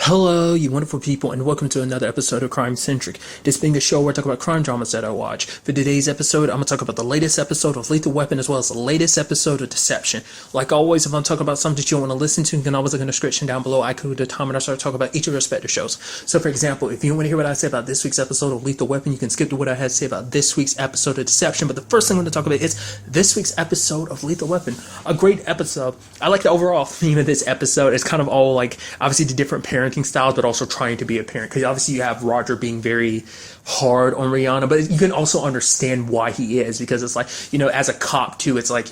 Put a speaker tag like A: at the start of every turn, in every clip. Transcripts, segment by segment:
A: Hello, you wonderful people, and welcome to another episode of Crime Centric. This being a show where I talk about crime dramas that I watch. For today's episode, I'm going to talk about the latest episode of Lethal Weapon as well as the latest episode of Deception. Like always, if I'm talking about something that you want to listen to, you can always look in the description down below. I could time and I start talking about each of the respective shows. So, for example, if you want to hear what I say about this week's episode of Lethal Weapon, you can skip to what I had to say about this week's episode of Deception. But the first thing I'm going to talk about is this week's episode of Lethal Weapon. A great episode. I like the overall theme of this episode. It's kind of all like, obviously, the different parenting styles, but also trying to be a parent, because obviously you have Roger being very hard on Rihanna, but you can also understand why he is, because it's like, as a cop too, it's like,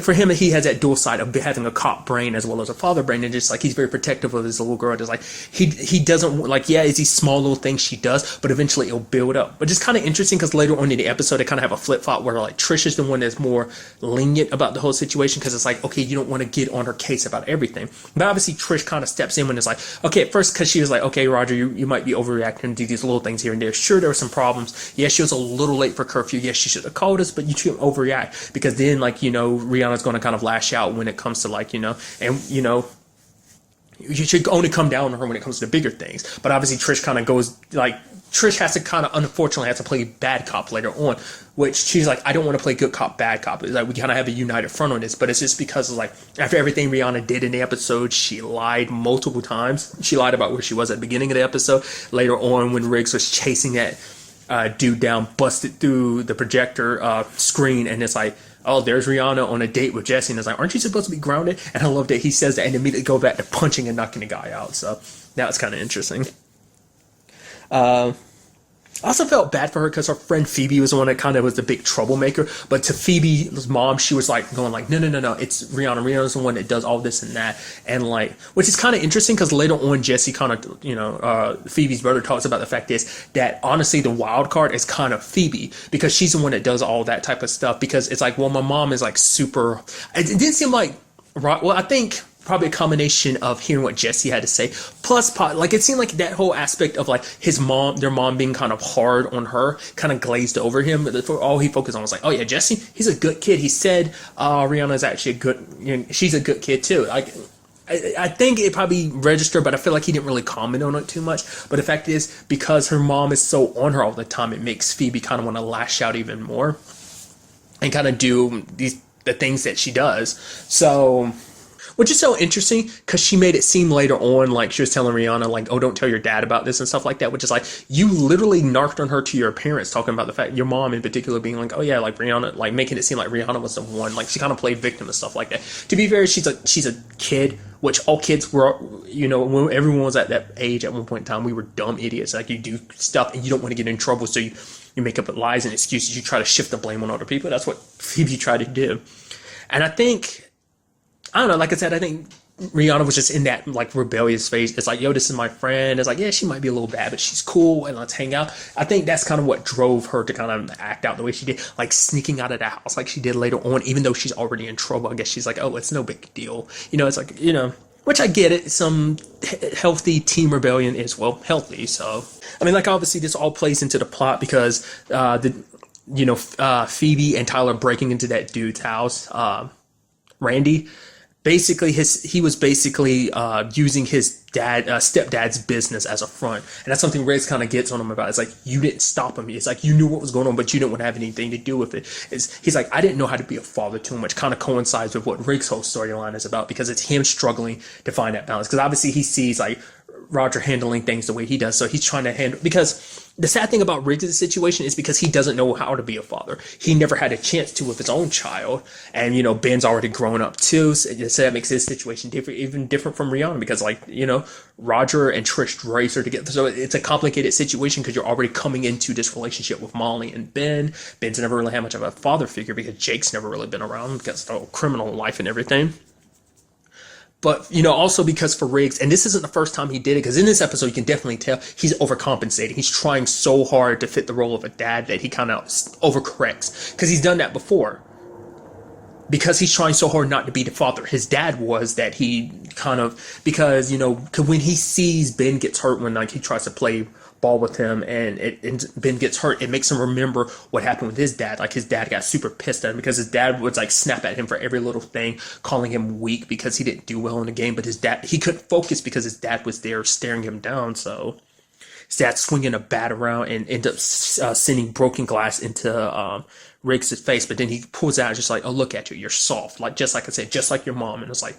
A: for him, he has that dual side of having a cop brain as well as a father brain, and just like he's very protective of his little girl. Just like he doesn't like, it's these small little things she does, but eventually it'll build up. But it's kind of interesting because later on in the episode, they kind of have a flip flop where like Trish is the one that's more lenient about the whole situation, because it's like, okay, you don't want to get on her case about everything. But obviously Trish kind of steps in when it's like, okay, at first, because she was like, okay, Roger, you might be overreacting to these little things here and there. Sure, there were some problems. Yes, she was a little late for curfew. Yes, she should have called us, but you shouldn't overreact, because then Rihanna's going to kind of lash out when it comes to you should only come down on her when it comes to bigger things. But obviously Trish kind of goes like, Trish has to kind of unfortunately have to play bad cop later on, which she's like, I don't want to play good cop, bad cop. It's like we kind of have a united front on this, but it's just because of like, after everything Rihanna did in the episode, she lied multiple times. She lied about where she was at the beginning of the episode. Later on, when Riggs was chasing that dude down, busted through the projector screen, and it's like, oh, there's Rihanna on a date with Jesse, and it's like, aren't you supposed to be grounded? And I love that he says that and immediately go back to punching and knocking the guy out. So that was kind of interesting. I also felt bad for her because her friend Phoebe was the one that kind of was the big troublemaker. But to Phoebe's mom, she was like going like, no, it's Rihanna. Rihanna's the one that does all this and that. And like, which is kind of interesting because later on, Jesse kind of, Phoebe's brother talks about the fact is that honestly, the wild card is kind of Phoebe, because she's the one that does all that type of stuff. Because it's like, well, my mom is like super, it didn't seem like, well, I think probably a combination of hearing what Jesse had to say, plus like it seemed like that whole aspect of like their mom being kind of hard on her kind of glazed over him. All he focused on was like, oh yeah, Jesse, he's a good kid. He said Rihanna is actually a good, she's a good kid too. Like I think it probably registered, but I feel like he didn't really comment on it too much. But the fact is, because her mom is so on her all the time, it makes Phoebe kind of want to lash out even more and kind of do the things that she does. So, which is so interesting because she made it seem later on like she was telling Rihanna like, oh, don't tell your dad about this and stuff like that, which is like, you literally narked on her to your parents, talking about the fact, your mom in particular being like, oh yeah, like Rihanna, like making it seem like Rihanna was the one, like she kind of played victim and stuff like that. To be fair, she's a kid, which all kids were, when everyone was at that age at one point in time, we were dumb idiots. Like you do stuff and you don't want to get in trouble, so you make up lies and excuses. You try to shift the blame on other people. That's what Phoebe tried to do. And I don't know, like I said, I think Rihanna was just in that like rebellious phase. It's like, yo, this is my friend. It's like, yeah, she might be a little bad, but she's cool and let's hang out. I think that's kind of what drove her to kind of act out the way she did, like sneaking out of the house like she did later on, even though she's already in trouble. I guess she's like, oh, it's no big deal. It's like, which I get it. Some healthy teen rebellion is, well, healthy. So, I mean, like obviously this all plays into the plot because Phoebe and Tyler breaking into that dude's house, Randy. Basically, he was basically using his stepdad's business as a front, and that's something Riggs kind of gets on him about. It's like, you didn't stop him. It's like, you knew what was going on, but you didn't want to have anything to do with it. He's like, I didn't know how to be a father to him, which kind of coincides with what Riggs' whole storyline is about, because it's him struggling to find that balance. Because obviously he sees like Roger handling things the way he does, so he's trying to handle, because the sad thing about Riggs' situation is because he doesn't know how to be a father. He never had a chance to with his own child, and Ben's already grown up too, so that makes his situation even different from Rihanna, because Roger and Trish raised her together, so it's a complicated situation because you're already coming into this relationship with Molly and Ben. Ben's never really had much of a father figure because Jake's never really been around because of the whole criminal life and everything. But, also because for Riggs, and this isn't the first time he did it, because in this episode, you can definitely tell he's overcompensating. He's trying so hard to fit the role of a dad that he kind of overcorrects, because he's done that before. because he's trying so hard not to be the father his dad was, that he kind of, because, you know, 'cause when he sees Ben gets hurt when like he tries to play ball with him and Ben gets hurt, it makes him remember what happened with his dad. Like his dad got super pissed at him because his dad would like snap at him for every little thing, calling him weak because he didn't do well in the game. But his dad, he couldn't focus because his dad was there staring him down. So his dad swinging a bat around and end up sending broken glass into Riggs' face. But then he pulls out just like, oh, look at you, you're soft. Like, just like I said, just like your mom. And it's like,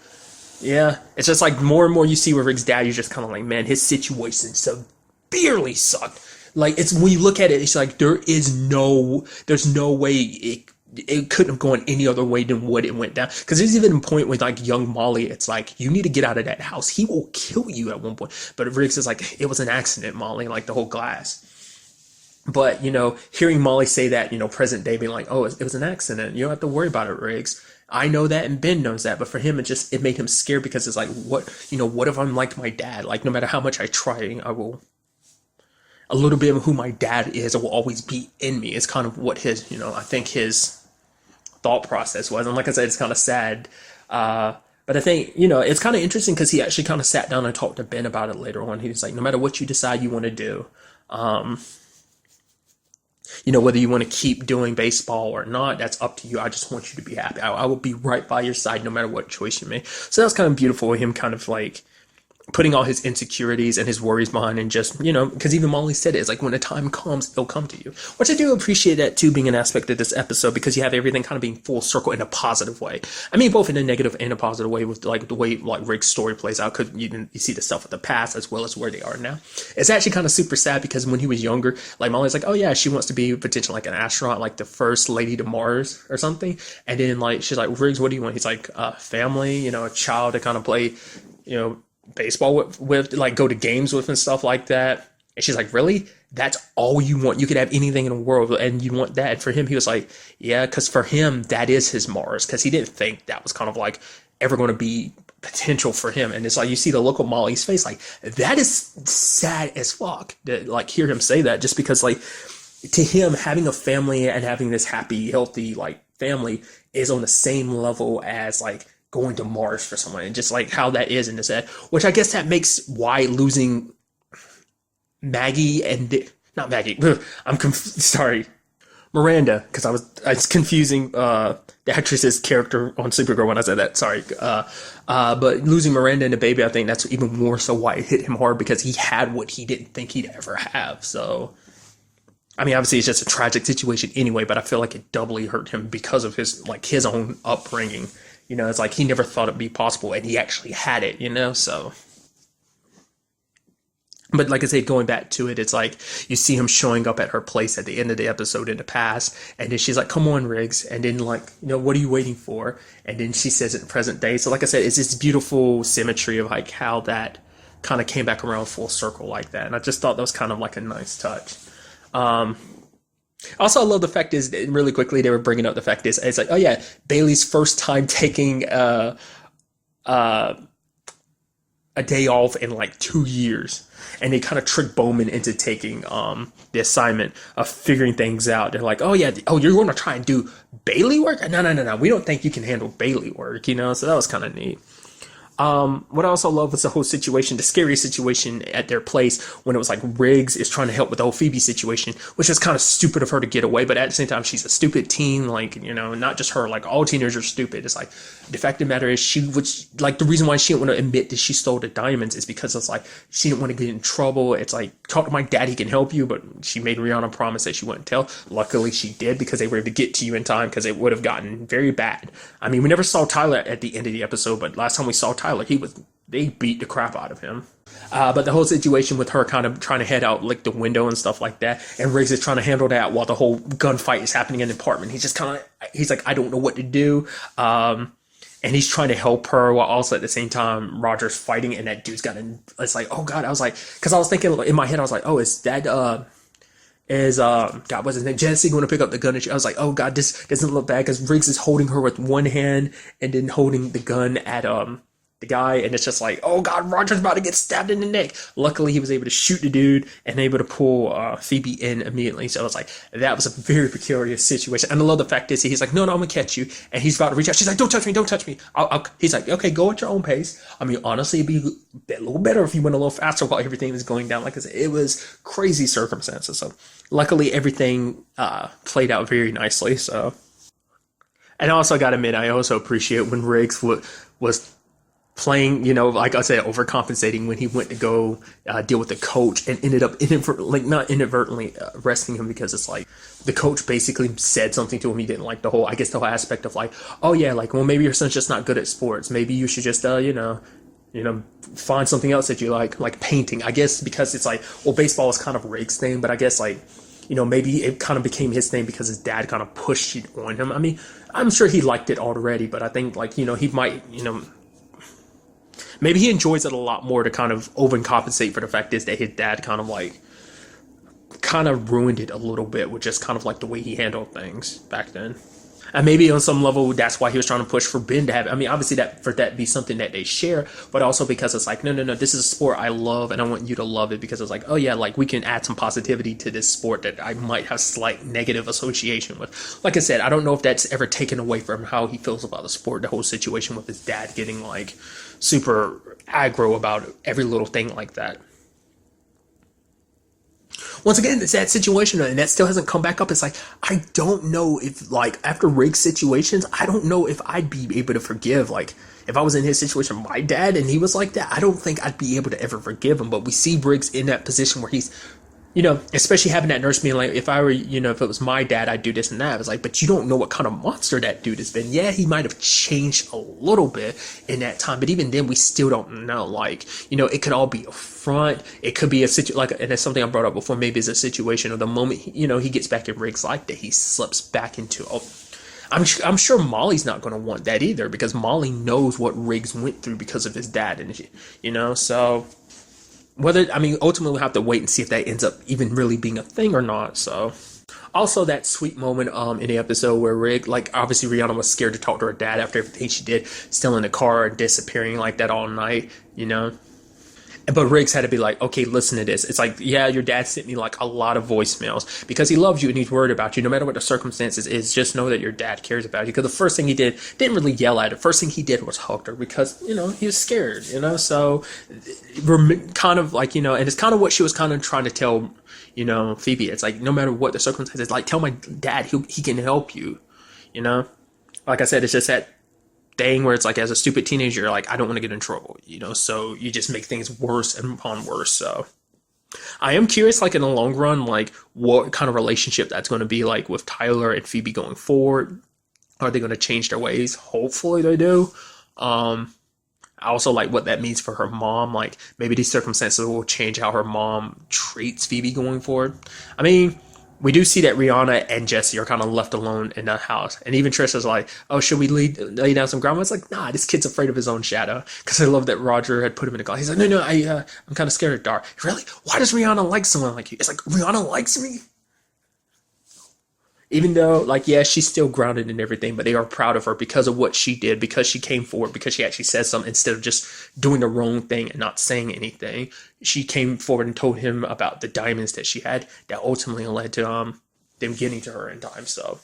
A: yeah, it's just like more and more you see with Riggs' dad, you're just kind of like, man, his situation severely sucked. Like, it's when you look at it, it's like there's no way it couldn't have gone any other way than what it went down. Because there's even a point with like young Molly, it's like, you need to get out of that house. He will kill you at one point. But Riggs is like, it was an accident, Molly, like the whole glass. But, you know, hearing Molly say that, you know, present day being like, oh, it was an accident. You don't have to worry about it, Riggs. I know that and Ben knows that. But for him, it made him scared because it's like, what if I'm like my dad? Like, no matter how much I try, a little bit of who my dad is, it will always be in me. It's kind of what his, you know, I think his thought process was. And like I said, it's kind of sad. But I think, you know, it's kind of interesting because he actually kind of sat down and talked to Ben about it later on. He was like, no matter what you decide you want to do, you know, whether you want to keep doing baseball or not, that's up to you. I just want you to be happy. I will be right by your side no matter what choice you make. So that was kind of beautiful, him kind of like putting all his insecurities and his worries behind, and just, you know, because even Molly said it, it's like, when the time comes, it'll come to you. Which I do appreciate that too, being an aspect of this episode, because you have everything kind of being full circle in a positive way. I mean, both in a negative and a positive way, with like the way like Rick's story plays out, because you see the stuff of the past as well as where they are now. It's actually kind of super sad because when he was younger, like Molly's like, oh yeah, she wants to be potentially like an astronaut, like the first lady to Mars or something. And then like she's like, Riggs, what do you want? He's like, family, you know, a child to kind of play, you know, baseball with like go to games with and stuff like that. And she's like, really? That's all you want? You could have anything in the world and you want that? And for him, he was like, yeah, because for him, that is his Mars, because he didn't think that was kind of like ever going to be potential for him. And it's like, you see the look on Molly's face, like, that is sad as fuck to like hear him say that, just because like to him, having a family and having this happy, healthy like family is on the same level as like going to Mars for someone, and just like how that is in this head, which I guess that makes why losing Maggie and not Maggie, sorry, Miranda, because I was confusing the actress's character on Supergirl when I said that, sorry, but losing Miranda and the baby, I think that's even more so why it hit him hard, because he had what he didn't think he'd ever have. So I mean, obviously it's just a tragic situation anyway, but I feel like it doubly hurt him because of his own upbringing. You know, it's like he never thought it'd be possible, and he actually had it, you know, so. But like I said, going back to it, it's like you see him showing up at her place at the end of the episode in the past, and then she's like, come on, Riggs, and then like, you know, what are you waiting for? And then she says it in present day. So like I said, it's this beautiful symmetry of like how that kind of came back around full circle like that. And I just thought that was kind of like a nice touch. Also, I love the fact is, really quickly, they were bringing up the fact is, it's like, oh yeah, Bailey's first time taking a day off in like 2 years, and they kind of tricked Bowman into taking the assignment of figuring things out. They're like, oh yeah, oh, you're going to try and do Bailey work? No, we don't think you can handle Bailey work, you know. So that was kind of neat. What I also love was the whole situation, the scary situation at their place, when it was like Riggs is trying to help with the whole Phoebe situation, which is kind of stupid of her to get away, but at the same time, she's a stupid teen, like, you know, not just her, like all teenagers are stupid. It's like, the fact of the matter is like the reason why she didn't want to admit that she stole the diamonds is because it's like, she didn't want to get in trouble. It's like, talk to my dad, he can help you, but she made Rihanna promise that she wouldn't tell. Luckily she did, because they were able to get to you in time, because it would have gotten very bad. I mean, we never saw Tyler at the end of the episode, but last time we saw Tyler, they beat the crap out of him. But the whole situation with her kind of trying to head out like the window and stuff like that, and Riggs is trying to handle that while the whole gunfight is happening in the apartment. He's like, I don't know what to do. And he's trying to help her while also at the same time Roger's fighting, and that dude's it's like, oh God, I was like, because I was thinking in my head, I was like, oh, is that God, what's his name? Jesse going to pick up the gun? And I was like, oh God, this doesn't look bad, because Riggs is holding her with one hand and then holding the gun at the guy, and it's just like, oh god, Roger's about to get stabbed in the neck. Luckily, he was able to shoot the dude and able to pull Phoebe in immediately. So I was like, that was a very precarious situation. And I love the fact is he's like, no, I'm gonna catch you, and he's about to reach out. She's like, don't touch me. He's like, okay, go at your own pace. I mean, honestly, it'd be a little better if you went a little faster while everything was going down. Like I said, it was crazy circumstances. So luckily, everything played out very nicely. So. And I also got to admit, I also appreciate when Riggs was playing, like I said, overcompensating when he went to go deal with the coach and ended up not inadvertently arresting him, because it's like the coach basically said something to him he didn't like, the whole aspect of like, oh yeah, like, well, maybe your son's just not good at sports. Maybe you should just, find something else that you like painting. I guess because it's like, well, baseball is kind of Riggs' thing, but I guess like, maybe it kind of became his thing because his dad kind of pushed it on him. I mean, I'm sure he liked it already, but I think like, he might, maybe he enjoys it a lot more to kind of overcompensate for the fact is that his dad kind of ruined it a little bit with just kind of like the way he handled things back then. And maybe on some level, that's why he was trying to push for Ben to have. I mean, obviously that be something that they share, but also because it's like, no, this is a sport I love, and I want you to love it, because it's like, oh yeah, like we can add some positivity to this sport that I might have slight negative association with. Like I said, I don't know if that's ever taken away from how he feels about the sport. The whole situation with his dad getting like super aggro about every little thing like that. Once again, it's that situation, and that still hasn't come back up. It's like, I don't know if, like, after Riggs situations, I don't know if I'd be able to forgive, like, if I was in his situation, my dad, and he was like that, I don't think I'd be able to ever forgive him. But we see Riggs in that position where he's, especially having that nurse being like, if I were, if it was my dad, I'd do this and that. It's like, but you don't know what kind of monster that dude has been. Yeah, he might have changed a little bit in that time, but even then, we still don't know. Like, it could all be a front. It could be a situation, like, and that's something I brought up before. Maybe it's a situation of the moment, he gets back in Riggs' life that he slips back into. I'm sure Molly's not going to want that either, because Molly knows what Riggs went through because of his dad, and so. Ultimately we'll have to wait and see if that ends up even really being a thing or not. So, also that sweet moment in the episode where Rick, like, obviously Rihanna was scared to talk to her dad after everything she did, still in the car and disappearing like that all night, But Riggs had to be like, okay, listen to this. It's like, yeah, your dad sent me like a lot of voicemails because he loves you and he's worried about you. No matter what the circumstances is, just know that your dad cares about you. Because the first thing he did, didn't really yell at her. First thing he did was hug her because, he was scared, So we're kind of like, and it's kind of what she was kind of trying to tell, Phoebe. It's like, no matter what the circumstances, like, tell my dad he can help you, Like I said, it's just that thing where it's like, as a stupid teenager, like, I don't want to get in trouble, so you just make things worse and upon worse. So I am curious, like, in the long run, like, what kind of relationship that's going to be like with Tyler and Phoebe going forward. Are they going to change their ways? Hopefully they do. I also like what that means for her mom. Like, maybe these circumstances will change how her mom treats Phoebe going forward. I mean, we do see that Rihanna and Jesse are kind of left alone in the house. And even Trisha's like, oh, should we lay down some ground? It's like, nah, this kid's afraid of his own shadow. Because I love that Roger had put him in a car. He's like, no, I'm kind of scared of dark. Really? Why does Rihanna like someone like you? It's like, Rihanna likes me? Even though, like, yeah, she's still grounded in everything, but they are proud of her because of what she did, because she came forward, because she actually said something instead of just doing the wrong thing and not saying anything. She came forward and told him about the diamonds that she had that ultimately led to them getting to her in time. So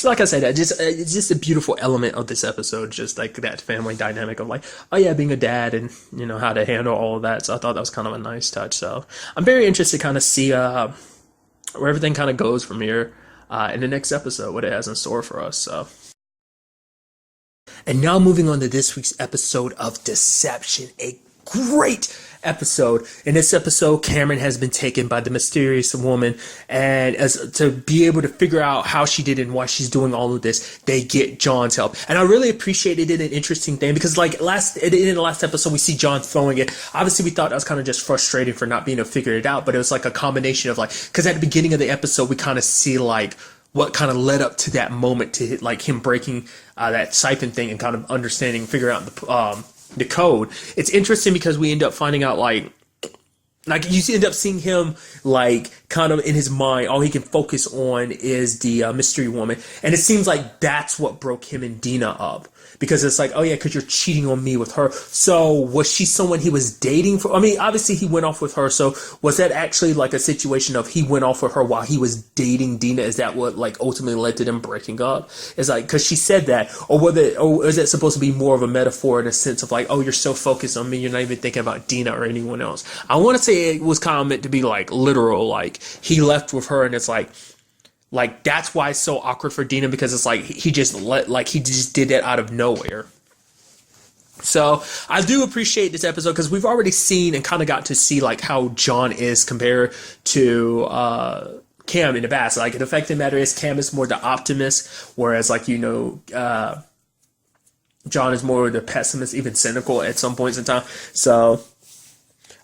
A: like I said, it's just a beautiful element of this episode, just like that family dynamic of like, oh yeah, being a dad and, how to handle all of that. So I thought that was kind of a nice touch. So I'm very interested to kind of see where everything kind of goes from here. In the next episode, what it has in store for us. So, and now moving on to this week's episode of Deception, a great episode. In this episode, Cameron has been taken by the mysterious woman, and as to be able to figure out how she did it and why she's doing all of this, they get John's help. And I really appreciated it, an interesting thing, because like in the last episode, we see John throwing it. Obviously, we thought that was kind of just frustrating for not being able to figure it out, but it was like a combination of like, because at the beginning of the episode, we kind of see like what kind of led up to that moment to like him breaking that siphon thing and kind of understanding, figuring out the code. It's interesting because we end up finding out like you end up seeing him like kind of in his mind, all he can focus on is the mystery woman. And it seems like that's what broke him and Dina up. Because it's like, oh yeah, because you're cheating on me with her. So was she someone he was dating for? I mean, obviously he went off with her. So was that actually like a situation of he went off with her while he was dating Dina? Is that what like ultimately led to them breaking up? It's like, because she said that, or is it supposed to be more of a metaphor in a sense of like, oh, you're so focused on me, you're not even thinking about Dina or anyone else. I want to say it was kind of meant to be like literal, like he left with her, and it's like that's why it's so awkward for Dina, because it's like he just did that out of nowhere. So I do appreciate this episode because we've already seen and kind of got to see like how John is compared to Cam in the past. Like the fact of the matter is Cam is more the optimist, whereas like John is more the pessimist, even cynical at some points in time. So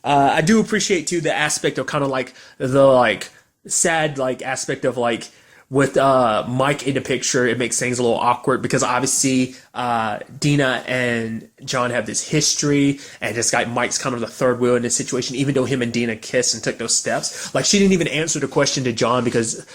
A: I do appreciate too the aspect of kind of like the like sad like aspect of like with Mike in the picture. It makes things a little awkward because obviously Dina and John have this history, and this guy Mike's kind of the third wheel in this situation, even though him and Dina kissed and took those steps. Like she didn't even answer the question to John, because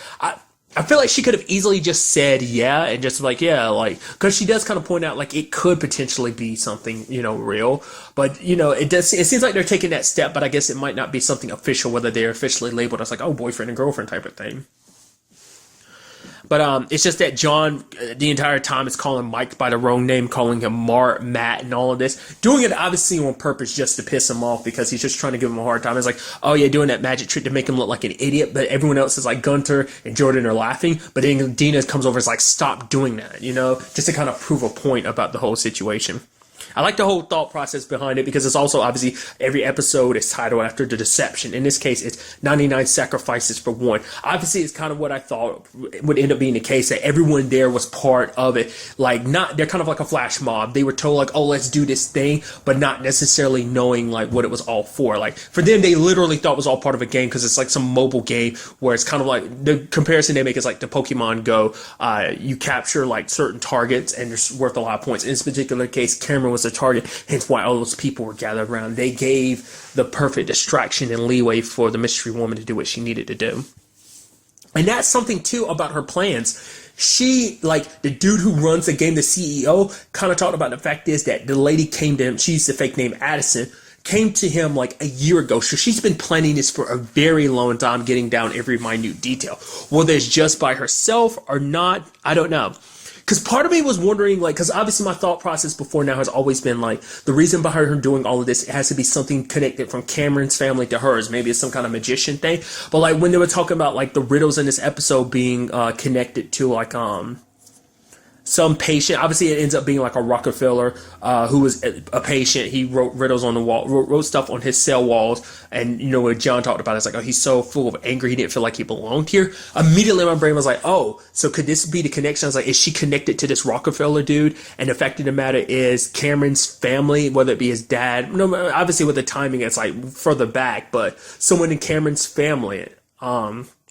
A: I feel like she could have easily just said yeah and just like, yeah, like, because she does kind of point out like it could potentially be something, real. But, it seems like they're taking that step, but I guess it might not be something official, whether they're officially labeled as like, oh, boyfriend and girlfriend type of thing. But it's just that John, the entire time, is calling Mike by the wrong name, calling him Matt, and all of this. Doing it obviously on purpose just to piss him off, because he's just trying to give him a hard time. It's like, oh yeah, doing that magic trick to make him look like an idiot. But everyone else is like, Gunter and Jordan are laughing. But then Dina comes over and is like, stop doing that, just to kind of prove a point about the whole situation. I like the whole thought process behind it, because it's also obviously every episode is titled after the deception. In this case, it's 99 sacrifices for one. Obviously, it's kind of what I thought would end up being the case, that everyone there was part of it. Like, they're kind of like a flash mob. They were told like, oh, let's do this thing, but not necessarily knowing like what it was all for. Like for them, they literally thought it was all part of a game, because it's like some mobile game where it's kind of like, the comparison they make is like the Pokemon Go. You capture like certain targets and it's worth a lot of points. In this particular case, Cameron was the target, hence why all those people were gathered around. They gave the perfect distraction and leeway for the mystery woman to do what she needed to do. And that's something too about her plans. She, like the dude who runs the game, the CEO, kind of talked about the fact is that the lady came to him, she's the fake name Addison, came to him like a year ago. So she's been planning this for a very long time, getting down every minute detail. Whether it's just by herself or not, I don't know. Because part of me was wondering, like, because obviously my thought process before now has always been, like, the reason behind her doing all of this, it has to be something connected from Cameron's family to hers. Maybe it's some kind of magician thing. But, like, when they were talking about, like, the riddles in this episode being connected to, like, some patient, obviously it ends up being like a Rockefeller who was a patient. He wrote riddles on the wall, wrote stuff on his cell walls, and what John talked about, it's like, oh, he's so full of anger he didn't feel like he belonged here. Immediately my brain was like, oh, so could this be the connection? I was like, is she connected to this Rockefeller dude? And the fact of the matter is Cameron's family, whether it be his dad, obviously with the timing it's like further back, but someone in Cameron's family,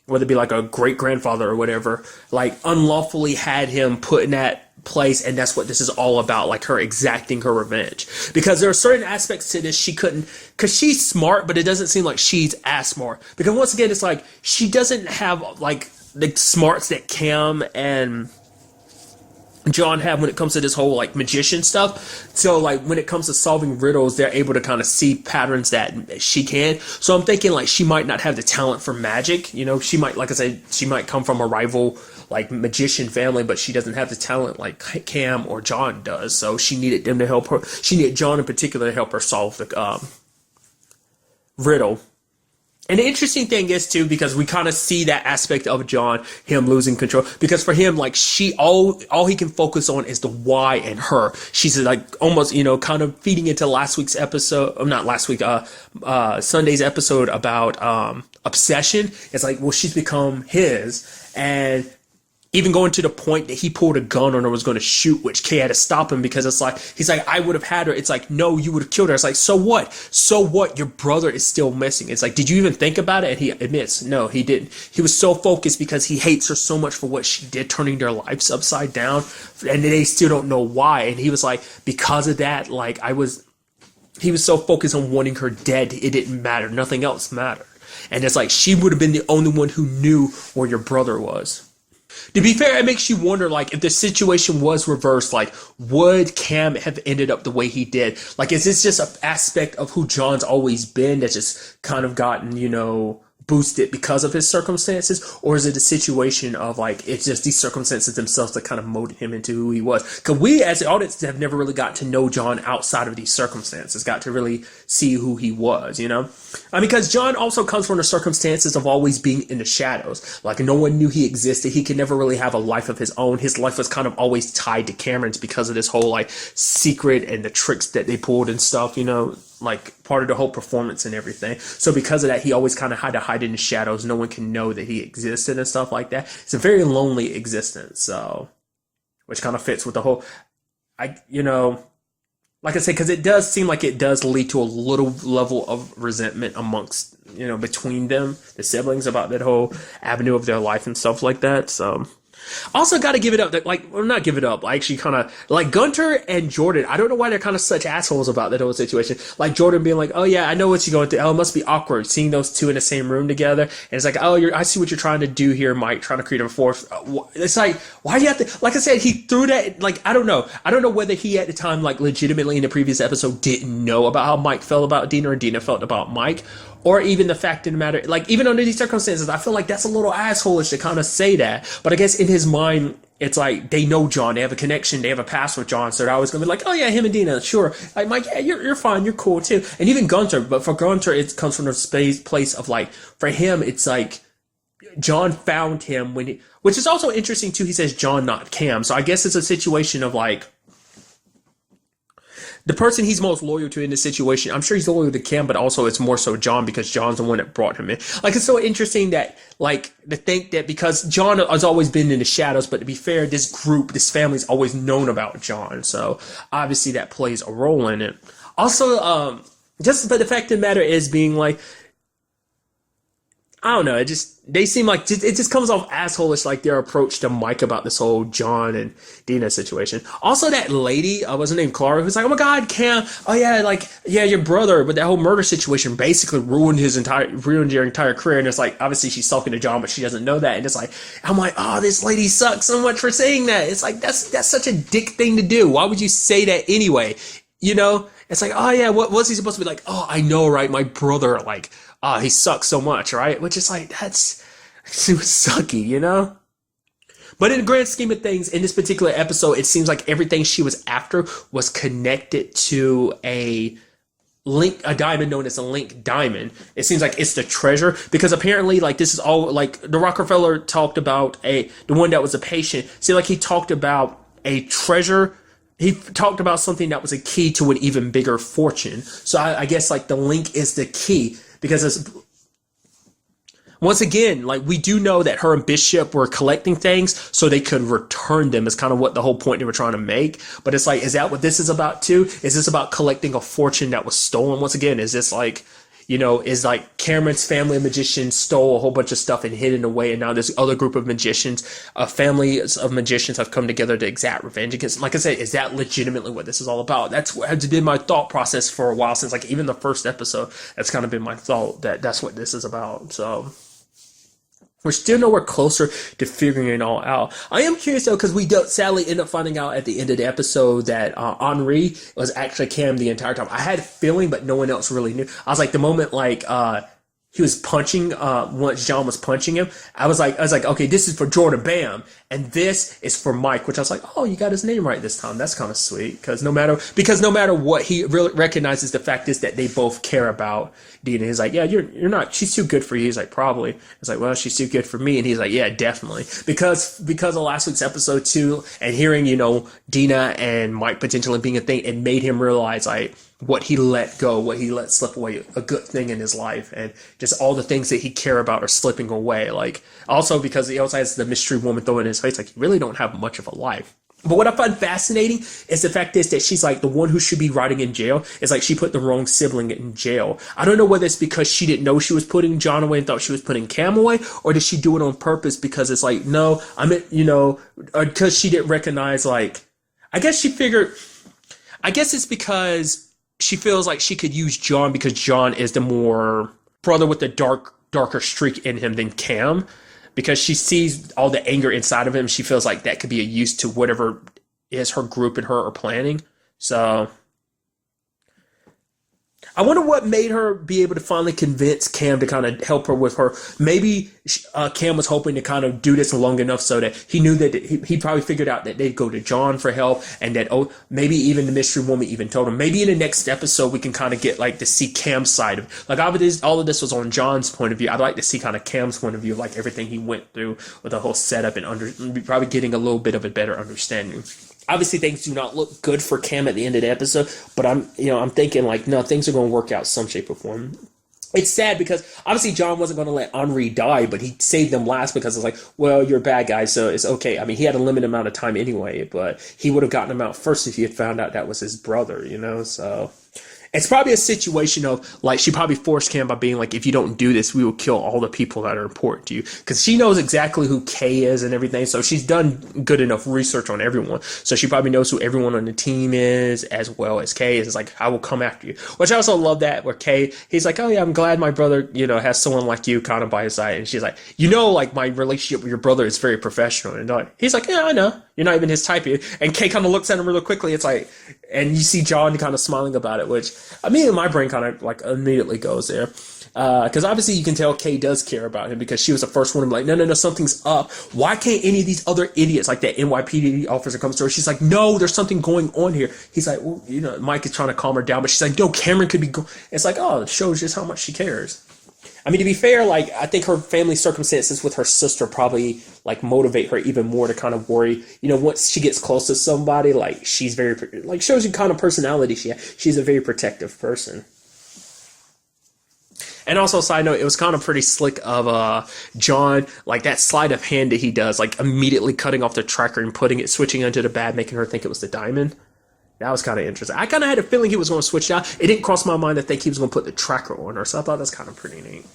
A: whether it be like a great-grandfather or whatever, like unlawfully had him put in that place, and that's what this is all about, like her exacting her revenge. Because there are certain aspects to this she couldn't, because she's smart, but it doesn't seem like she's as smart. Because once again, it's like she doesn't have like the smarts that Cam and John have when it comes to this whole like magician stuff. So like when it comes to solving riddles, they're able to kind of see patterns that she can. So I'm thinking like she might not have the talent for magic. She might, like I said, she might come from a rival like magician family, but she doesn't have the talent like Cam or John does. So she needed them to help her. She needed John in particular to help her solve the riddle. And the interesting thing is too, because we kind of see that aspect of John, him losing control, because for him, like all he can focus on is the why and her. She's like almost, kind of feeding into last week's episode, not last week, Sunday's episode about obsession. It's like, well, she's become his, and even going to the point that he pulled a gun on her, was going to shoot, which Kay had to stop him, because it's like, he's like, I would have had her. It's like, no, you would have killed her. It's like, so what? So what? Your brother is still missing. It's like, did you even think about it? And he admits, no, he didn't. He was so focused because he hates her so much for what she did, turning their lives upside down. And they still don't know why. And he was like, because of that, like he was so focused on wanting her dead, it didn't matter. Nothing else mattered. And it's like, she would have been the only one who knew where your brother was. To be fair, it makes you wonder, like, if the situation was reversed, like, would Cam have ended up the way he did? Like, is this just an aspect of who John's always been that's just kind of gotten, boosted because of his circumstances? Or is it a situation of, like, it's just these circumstances themselves that kind of molded him into who he was? Because we, as the audience, have never really got to know John outside of these circumstances, got to really see who he was, because John also comes from the circumstances of always being in the shadows. Like, no one knew he existed. He could never really have a life of his own. His life was kind of always tied to Cameron's because of this whole, like, secret and the tricks that they pulled and stuff, like part of the whole performance and everything. So because of that, he always kind of had to hide in the shadows. No one can know that he existed and stuff like that. It's a very lonely existence. So, which kind of fits with the whole, like I said, because it does seem like it does lead to a little level of resentment amongst, between them, the siblings, about that whole avenue of their life and stuff like that. So, also got to give it up that, like, well, not give it up, actually kind of, like, Gunter and Jordan, I don't know why they're kind of such assholes about that whole situation. Like, Jordan being like, oh yeah, I know what you're going through. Oh, it must be awkward seeing those two in the same room together. And it's like, oh, I see what you're trying to do here, Mike, trying to create a fourth. It's like, why do you have to, like I said, he threw that, like, I don't know whether he at the time, like, legitimately in the previous episode didn't know about how Mike felt about Dina or Dina felt about Mike. Or even the fact of the matter, like, even under these circumstances, I feel like that's a little assholish to kind of say that. But I guess in his mind, it's like, they know John, they have a connection, they have a past with John, so they're always going to be like, oh yeah, him and Dina, sure. Like, Mike, yeah, you're fine, you're cool too. And even Gunter, but for Gunter, it comes from a place of, like, for him, it's like, John found him which is also interesting too, he says John, not Cam. So I guess it's a situation of, like, the person he's most loyal to in this situation, I'm sure he's loyal to Cam, but also it's more so John because John's the one that brought him in. Like, it's so interesting that, like, to think that because John has always been in the shadows, but to be fair, this family's always known about John. So obviously that plays a role in it. Also, but the fact of the matter is being like, I don't know, they seem like, it just comes off asshole-ish, like their approach to Mike about this whole John and Dina situation. Also, that lady, what's her name, Clara, who's like, oh my god, Cam, oh yeah, like, yeah, your brother, but that whole murder situation basically ruined your entire career, and it's like, obviously she's talking to John, but she doesn't know that, and it's like, I'm like, oh, this lady sucks so much for saying that. It's like, that's such a dick thing to do. Why would you say that anyway? It's like, oh yeah, what's he supposed to be like? Oh, I know, right, my brother, like, he sucks so much, right? Which is like, that's super sucky, But in the grand scheme of things, in this particular episode, it seems like everything she was after was connected to a diamond known as a link diamond. It seems like it's the treasure, because apparently, like, this is all, like, the Rockefeller talked about the one that was a patient. See, like, he talked about a treasure. He talked about something that was a key to an even bigger fortune. So I guess, like, the link is the key. Because once again, like, we do know that her and Bishop were collecting things so they could return them, is kind of what the whole point they were trying to make. But it's like, is that what this is about too? Is this about collecting a fortune that was stolen? Once again, is this like, is like Cameron's family of magicians stole a whole bunch of stuff and hid it away, and now this other group of magicians, families of magicians, have come together to exact revenge against. Like I said, is that legitimately what this is all about? That's what has been my thought process for a while, since, like, even the first episode. That's kind of been my thought, that that's what this is about. So we're still nowhere closer to figuring it all out. I am curious, though, because we sadly end up finding out at the end of the episode that Henri was actually Cam the entire time. I had a feeling, but no one else really knew. I was like, the moment, like, he was punching, once John was punching him, I was like, okay, this is for Jordan, bam. And this is for Mike, which I was like, oh, you got his name right this time. That's kind of sweet. Because no matter what, he really recognizes the fact is that they both care about Dina. He's like, yeah, you're not, she's too good for you. He's like, probably. It's like, well, she's too good for me. And he's like, yeah, definitely. Because of last week's episode too, and hearing, Dina and Mike potentially being a thing, it made him realize, like, what he let go, what he let slip away, a good thing in his life, and just all the things that he care about are slipping away. Like, also because he also has the mystery woman throwing in his face, like, you really don't have much of a life. But what I find fascinating is the fact is that she's like the one who should be rotting in jail. It's like she put the wrong sibling in jail. I don't know whether it's because she didn't know she was putting John away and thought she was putting Cam away, or did she do it on purpose because it's like, no, or because she didn't recognize, like, I guess it's because she feels like she could use John because John is the more brother with the dark darker streak in him than Cam, because she sees all the anger inside of him. She feels like that could be a use to whatever is her group and her are planning. So I wonder what made her be able to finally convince Cam to kind of help her with her. Maybe Cam was hoping to kind of do this long enough so that he knew that he probably figured out that they'd go to John for help, and that, oh, maybe even the mystery woman even told him. Maybe in the next episode we can kind of get like to see Cam's side of it. Like all of this was on John's point of view. I'd like to see kind of Cam's point of view of like everything he went through with the whole setup, and probably getting a little bit of a better understanding. Obviously, things do not look good for Cam at the end of the episode, but I'm thinking like, no, things are going to work out some shape or form. It's sad because obviously John wasn't going to let Henri die, but he saved them last because it's like, well, you're a bad guy, so it's okay. I mean, he had a limited amount of time anyway, but he would have gotten him out first if he had found out that was his brother, so it's probably a situation of like, she probably forced Cam by being like, if you don't do this, we will kill all the people that are important to you, because she knows exactly who Kay is and everything. So she's done good enough research on everyone, so she probably knows who everyone on the team is as well as Kay is. It's like, I will come after you, which I also love that where Kay, he's like, oh yeah, I'm glad my brother has someone like you kind of by his side, and she's like, like my relationship with your brother is very professional, and he's like, yeah, I know, you're not even his type, and Kay kind of looks at him really quickly. It's like, and you see John kind of smiling about it, which I mean, my brain kind of like immediately goes there. Because obviously you can tell Kay does care about him, because she was the first one to be like, no, something's up. Why can't any of these other idiots, like that NYPD officer comes to her? She's like, no, there's something going on here. He's like, well, Mike is trying to calm her down, but she's like, no, Cameron could be It's like, oh, it shows just how much she cares. I mean, to be fair, like, I think her family circumstances with her sister probably, like, motivate her even more to kind of worry. Once she gets close to somebody, like, she's very, like, shows you kind of personality she has. She's a very protective person. And also, side note, it was kind of pretty slick of John, like, that sleight of hand that he does, like, immediately cutting off the tracker and switching into the bad, making her think it was the diamond. That was kind of interesting. I kind of had a feeling he was going to switch it out. It didn't cross my mind that he was going to put the tracker on her, so I thought that's kind of pretty neat.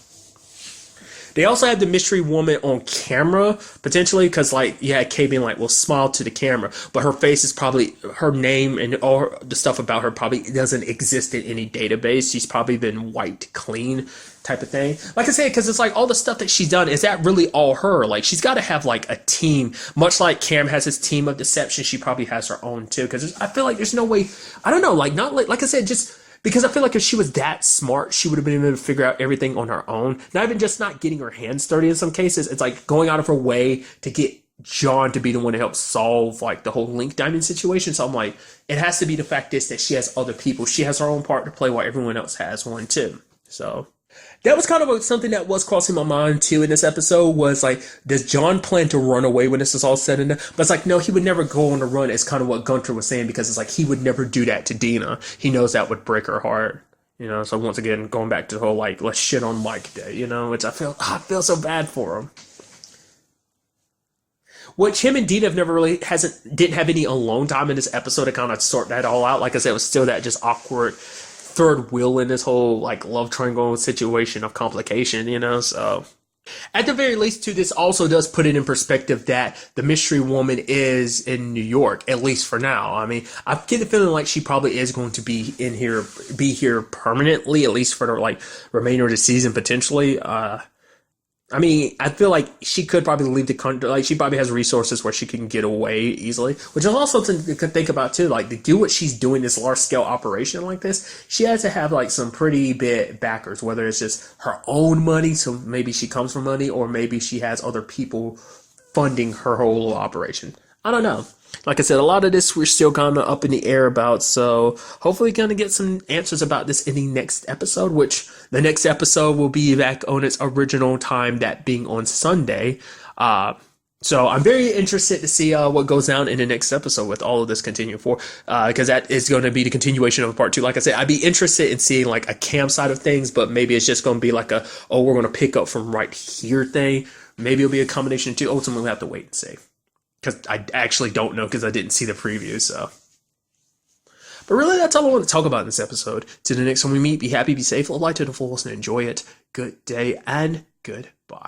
A: They also had the mystery woman on camera, potentially, because, like, you had Kay being like, well, smile to the camera, but her face is probably, her name and all the stuff about her probably doesn't exist in any database. She's probably been wiped clean type of thing. Like I said, because it's like all the stuff that she's done, is that really all her? Like, she's got to have like a team, much like Cam has his team of deception. She probably has her own too, because I feel like there's no way, I don't know, like, not like I said, just because I feel like if she was that smart, she would have been able to figure out everything on her own. Not even just not getting her hands dirty in some cases. It's like going out of her way to get John to be the one to help solve like the whole Link Diamond situation. So I'm like, it has to be the fact that she has other people. She has her own part to play while everyone else has one too. So that was kind of something that was crossing my mind too in this episode, was like, does John plan to run away when this is all said and done? But it's like, no, he would never go on a run, is kind of what Gunter was saying, because it's like, he would never do that to Dina. He knows that would break her heart. So once again, going back to the whole, like, let's shit on Mike day, which I feel so bad for him. Which him and Dina didn't have any alone time in this episode to kind of sort that all out. Like I said, it was still that just awkward third wheel in this whole like love triangle situation of complication, so at the very least too, this also does put it in perspective that the mystery woman is in New York, at least for now. I mean, I get the feeling like she probably is going to be here permanently, at least for the like remainder of the season potentially. I mean, I feel like she could probably leave the country. Like, she probably has resources where she can get away easily, which is also something to think about too. Like, to do what she's doing, this large scale operation like this, she has to have like some pretty big backers, whether it's just her own money, so maybe she comes from money, or maybe she has other people funding her whole operation. I don't know. Like I said, a lot of this we're still kind of up in the air about, so hopefully going to get some answers about this in the next episode, which the next episode will be back on its original time, that being on Sunday. So I'm very interested to see what goes down in the next episode with all of this continuing for, because that is going to be the continuation of part 2. Like I said, I'd be interested in seeing like a Cam side of things, but maybe it's just going to be like we're going to pick up from right here thing. Maybe it'll be a combination of two. Ultimately, we'll have to wait and see, because I actually don't know, because I didn't see the preview. So, but really, that's all I want to talk about in this episode. Till the next time we meet, be happy, be safe, live life to the fullest, and enjoy it. Good day and goodbye.